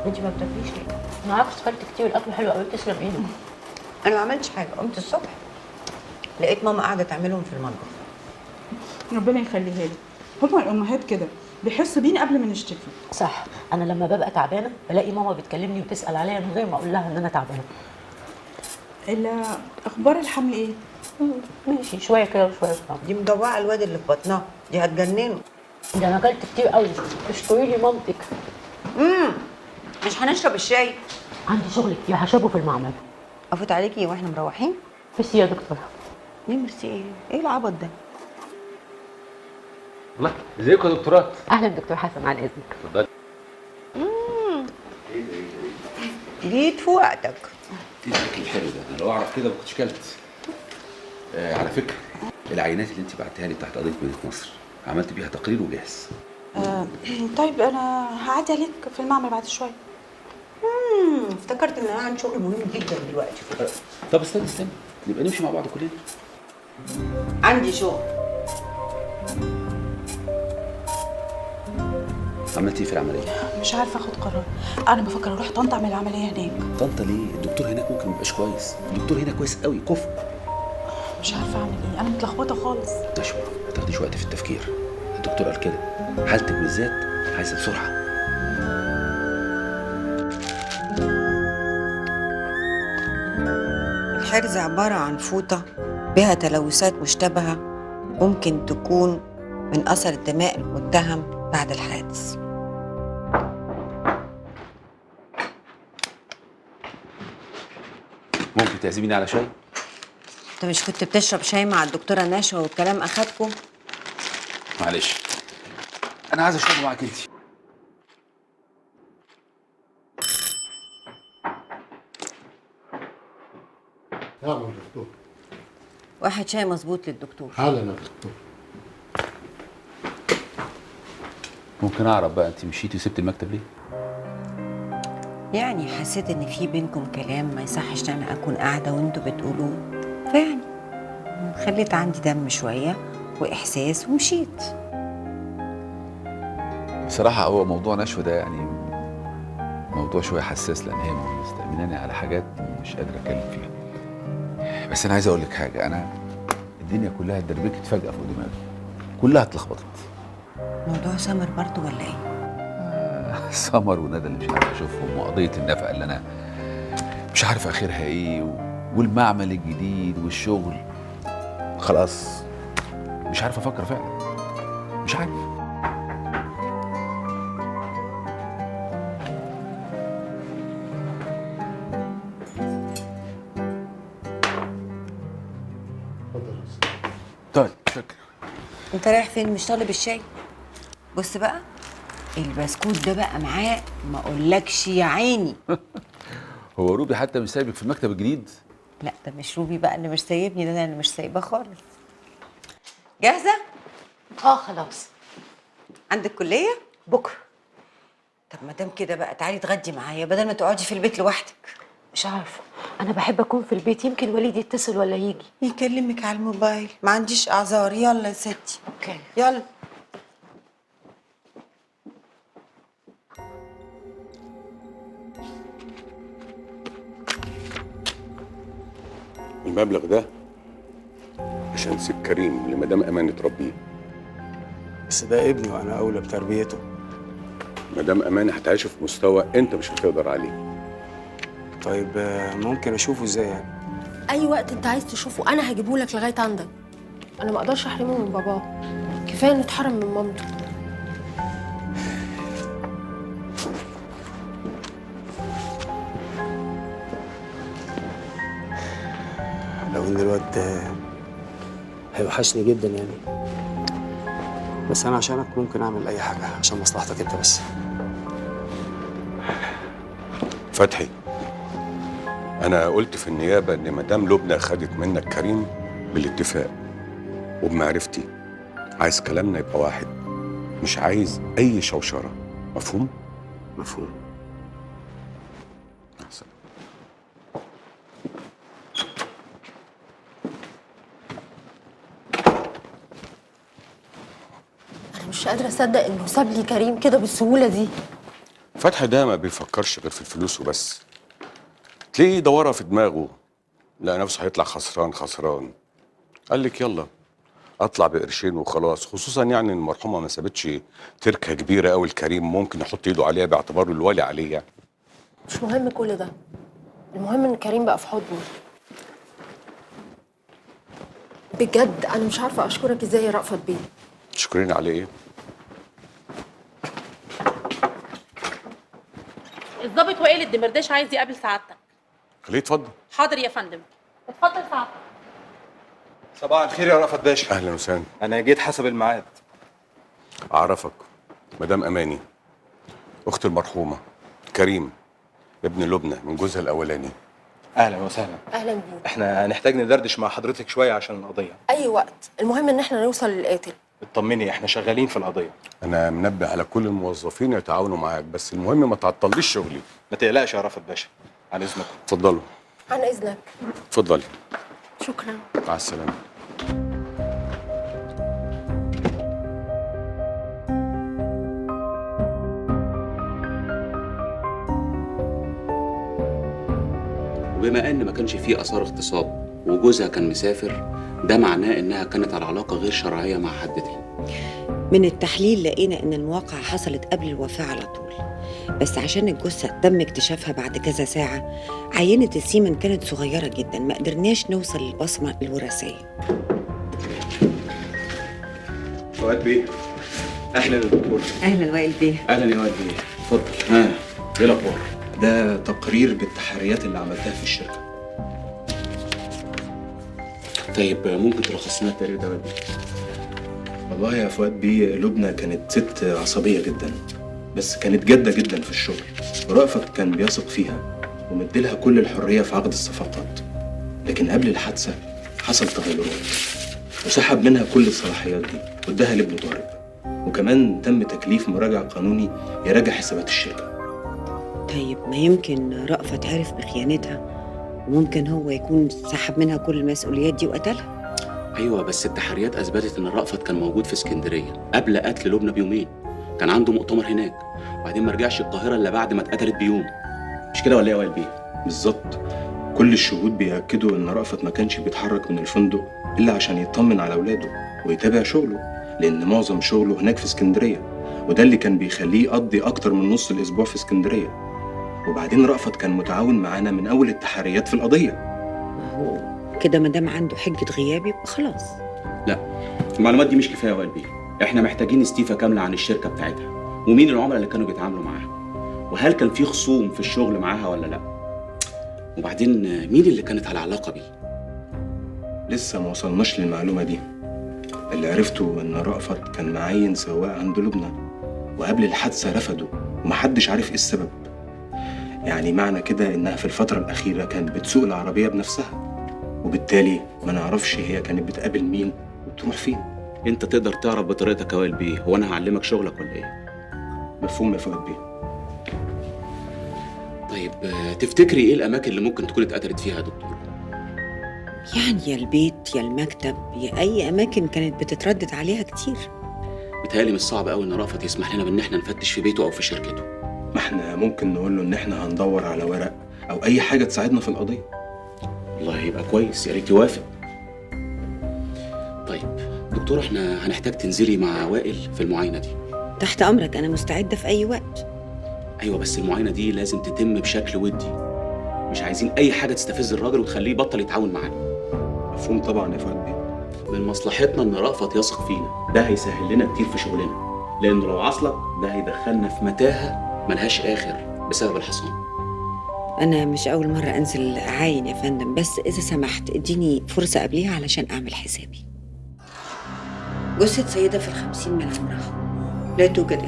انت ما بتاكليش ليه؟ انا عارفه سكرت كتير والاكل حلو قوي، تسلم ايدك. انا ما عملتش حاجه، قمت الصبح لقيت ماما قاعده تعملهم في المطبخ. ربنا يخليها لي. هما الامهات كده بيحسوا بينا قبل ما نشتكي. صح، انا لما ببقى تعبانه بلاقي ماما بتكلمني وتسال عليا من غير ما اقول لها ان انا تعبانه. الا اخبار الحمل ايه؟ ماشي، شويه كده وشويه كده. دي مدوعه الواد اللي في بطنها، دي هتجننه. ده انا اكلت كتير قوي، اشكري لي مامتك. مش هنشرب الشاي؟ عندي شغل كتير هشربه في المعمل. افوت عليكي واحنا مروحين؟ بس يا دكتور. ليه ميرسي؟ ايه العبط ده؟ الله، ازيكم يا دكتورات؟ اهلا دكتور حسن، على اذنك. اتفضلي. جيت في وقتك. ايه الاكل الحلو ده؟ انا لو اعرف كده ما كنتش كلت. على فكره، العينات اللي انت بعتها لي بتاعت قضيه مدينه نصر عملت بيها تقرير وجاهز. طيب انا هعدي عليك في المعمل بعد شويه. افتكرت ان انا عندي شغل مهم جدا دلوقتي. طب استنى نبقى نمشي مع بعض كلنا. عندي شغل. عملت ايه في العمليه؟ مش عارفه اخد قرار. انا بفكر اروح طنطا اعمل العمليه هناك. طنطا ليه؟ الدكتور هناك ممكن ما يبقاش كويس، الدكتور هنا كويس قوي كفء. مش عارفه اعمل ايه، انا متلخبطه خالص. نشوى، ما تاخديش وقت في التفكير، الدكتور قال كده، حالتك بالذات عايزه بسرعه. الحرز عباره عن فوطه بها تلوثات مشتبهه ممكن تكون من اثر الدماء المتهم بعد الحادث. ممكن تعزميني على شاي؟ انت مش كنت بتشرب شاي مع الدكتوره نشوى والكلام اخدكم؟ معلش، انا عايز اشرب معاك انت. نعم يا دكتور. واحد شاي مظبوط للدكتور. حالا يا دكتور. ممكن اعرف بقى انت مشيتي وسبت المكتب ليه؟ يعني حسيت ان في بينكم كلام ما يصحش ان انا اكون قاعده وانتوا بتقولوه، فيعني خليت عندي دم شويه واحساس ومشيت. بصراحة هو موضوع نشوة ده يعني موضوع شوية حساس، لأن هي مستأمناني على حاجات مش قادر أتكلم فيها. بس أنا عايز أقول لك حاجة، أنا الدنيا كلها اتدربكت فجأة فوق دماغي، كلها اتلخبطت. موضوع سمر برضه ولا ايه؟ سمر وندى اللي مش عارف أشوفهم، وقضية النفقة اللي أنا مش عارف آخرها إيه، والمعمل الجديد والشغل. خلاص مش عارف أفكر فعلا، مش عارف. اتفضل يا أستاذ. طيب شكرا. انت رايح فين؟ مش طالب الشاي؟ بص بقى، البسكوت ده بقى معاه ما اقولكش يا عيني. هو روبي حتى مش سايبك في المكتب الجديد؟ لا ده مش روبي بقى اللي مش سايبني، ده انا اللي مش سايباه خالص. جاهزه؟ خلاص. عندك كليه بكره. طب ما دام كده بقى تعالي اتغدي معايا بدل ما تقعدي في البيت لوحدك. مش عارفه، انا بحب اكون في البيت، يمكن وليد يتصل ولا يجي. يكلمك على الموبايل، ما عنديش اعذار. يلا يا ستي. اوكي. يلا. المبلغ ده عشان نسيب كريم لمدام امان تربيه. بس ده ابني وانا اولى بتربيته. مدام امان هتعيشه في مستوى انت مش هتقدر عليه. طيب ممكن اشوفه ازاي يعني؟ اي وقت انت عايز تشوفه انا هجيبهولك لغايه عندك. انا ما اقدرش احرمه من باباه، كفايه انه اتحرم من مامته. لو ان الواد هيوحشني جدا يعني، بس انا عشانك ممكن اعمل اي حاجه عشان مصلحتك انت بس. فتحي، انا قلت في النيابه ان مدام لبنى خدت منك كريم بالاتفاق وبمعرفتي. عايز كلامنا يبقى واحد، مش عايز اي شوشره. مفهوم؟ مفهوم. أحسن. انا مش قادره اصدق انه ساب لي كريم كده بالسهوله دي. فتحي ده ما بيفكرش غير في الفلوس وبس. تلاقيه دورها في دماغه، لقى نفسه هيطلع خسران خسران. قال لك يلا اطلع بقرشين وخلاص، خصوصا يعني المرحومه ما سابتش تركه كبيره قوي الكريم ممكن يحط ايده عليها باعتباره الولي عليه يعني. مش مهم كل ده، المهم ان كريم بقى في حضني. بجد انا مش عارفه اشكرك ازاي يا رأفت بيه. تشكرين عليه ايه؟ الضابط وائل الدمرداش عايز يقابل سعادتك. خليه يتفضل. حاضر يا فندم، اتفضل سعادتك. صباح الخير يا رأفت باشا. اهلا وسهلا. انا جيت حسب الميعاد. اعرفك، مدام اماني اخت المرحومه كريم ابن لبنى من جوزها الاولاني. اهلا وسهلا. اهلا بيك. احنا هنحتاج ندردش مع حضرتك شويه عشان القضيه. اي وقت، المهم ان احنا نوصل للقاتل. اطمني احنا شغالين في القضيه. انا منبه على كل الموظفين يتعاونوا معاك، بس المهم ما تعطليش شغلي. ما تقلقش يا رأفت باشا، على اذنكم. اتفضلوا. عن اذنك. اتفضلي. شكرا. مع السلامه. وبما ان ما كانش فيه اثار اغتصاب وجوزها كان مسافر، ده معناه انها كانت على علاقه غير شرعيه مع حد تاني. من التحليل لقينا ان المواقعة حصلت قبل الوفاة على طول، بس عشان الجثة تم اكتشافها بعد كذا ساعة عينة السيمن كانت صغيرة جدا، ما قدرناش نوصل للبصمة الوراثية. فؤاد بيه. اهلا يا دكتور. اهلا وائل بيه. اهلا يا واد بيه، اتفضل. ها ايه الاخبار؟ ده تقرير بالتحريات اللي عملتها في الشركه. طيب ممكن تلخص لنا التقرير ده يا واد بيه؟ والله يا فؤاد بيه، لبنى كانت ست عصبيه جدا، بس كانت جاده جدا في الشغل، ورأفت كان بيثق فيها ومديلها كل الحريه في عقد الصفقات. لكن قبل الحادثه حصل تغيرات، وسحب منها كل الصلاحيات دي واداها لابن طارق، وكمان تم تكليف مراجع قانوني يراجع حسابات الشركه. طيب ما يمكن رأفت عرف بخيانتها وممكن هو يكون سحب منها كل المسؤوليات دي وقتلها. ايوه بس التحريات اثبتت ان رأفت كان موجود في اسكندريه قبل قتل لبنى بيومين، كان عنده مؤتمر هناك، وبعدين ما رجعش القاهره الا بعد ما اتقتلت بيوم. مش كده ولا ايه يا وائل بيه؟ بالظبط. كل الشهود بيأكدوا ان رأفت ما كانش بيتحرك من الفندق الا عشان يطمن على اولاده ويتابع شغله، لان معظم شغله هناك في اسكندريه، وده اللي كان بيخليه يقضي اكتر من نص الاسبوع في اسكندريه. وبعدين رأفت كان متعاون معانا من اول التحريات في القضيه. ما هو كده ما دام عنده حجة غياب يبقى خلاص. لا، المعلومات دي مش كفايه يا وائل بيه، احنا محتاجين استيفا كامله عن الشركه بتاعتها، ومين العملاء اللي كانوا بيتعاملوا معاها، وهل كان في خصوم في الشغل معاها ولا لا، وبعدين مين اللي كانت على علاقه بيه. لسه ما وصلناش للمعلومه دي. اللي عرفته ان رأفت كان معين سواق عند لبنى، وقبل الحادثه رفضه ومحدش عارف ايه السبب. يعني معنى كده انها في الفتره الاخيره كانت بتسوق العربيه بنفسها، وبالتالي ما نعرفش هي كانت بتقابل مين وتروح فين. انت تقدر تعرف بطريقتك يا وائل بيه، هو انا هعلمك شغلك ولا ايه؟ مفهوم يا فؤاد بيه. طيب تفتكري ايه الاماكن اللي ممكن تكون اتقتلت فيها يا دكتور؟ يعني يا البيت يا المكتب يا اي اماكن كانت بتتردد عليها كتير. بيتهيألي مش صعب قوي ان رأفت يسمح لنا بان احنا نفتش في بيته او في شركته. ما احنا ممكن نقول له ان احنا هندور على ورق او اي حاجه تساعدنا في القضيه. والله يبقى كويس، يا ريت يوافق. طيب دكتور، احنا هنحتاج تنزلي مع وائل في المعاينه دي. تحت امرك، انا مستعدة في اي وقت. ايوه بس المعاينه دي لازم تتم بشكل ودي، مش عايزين اي حاجه تستفز الراجل وتخليه يبطل يتعاون معانا. مفهوم طبعا يا فؤاد بيه. من مصلحتنا ان رأفت يثق فينا، ده هيسهل لنا كتير في شغلنا، لانه لو عصلك ده هيدخلنا في متاهه ملهاش اخر بسبب الحصان. انا مش اول مرة انزل اعاين يا فندم، بس اذا سمحت اديني فرصة قبليها علشان اعمل حسابي. جثة سيدة في 50 من عمرها، لا توجد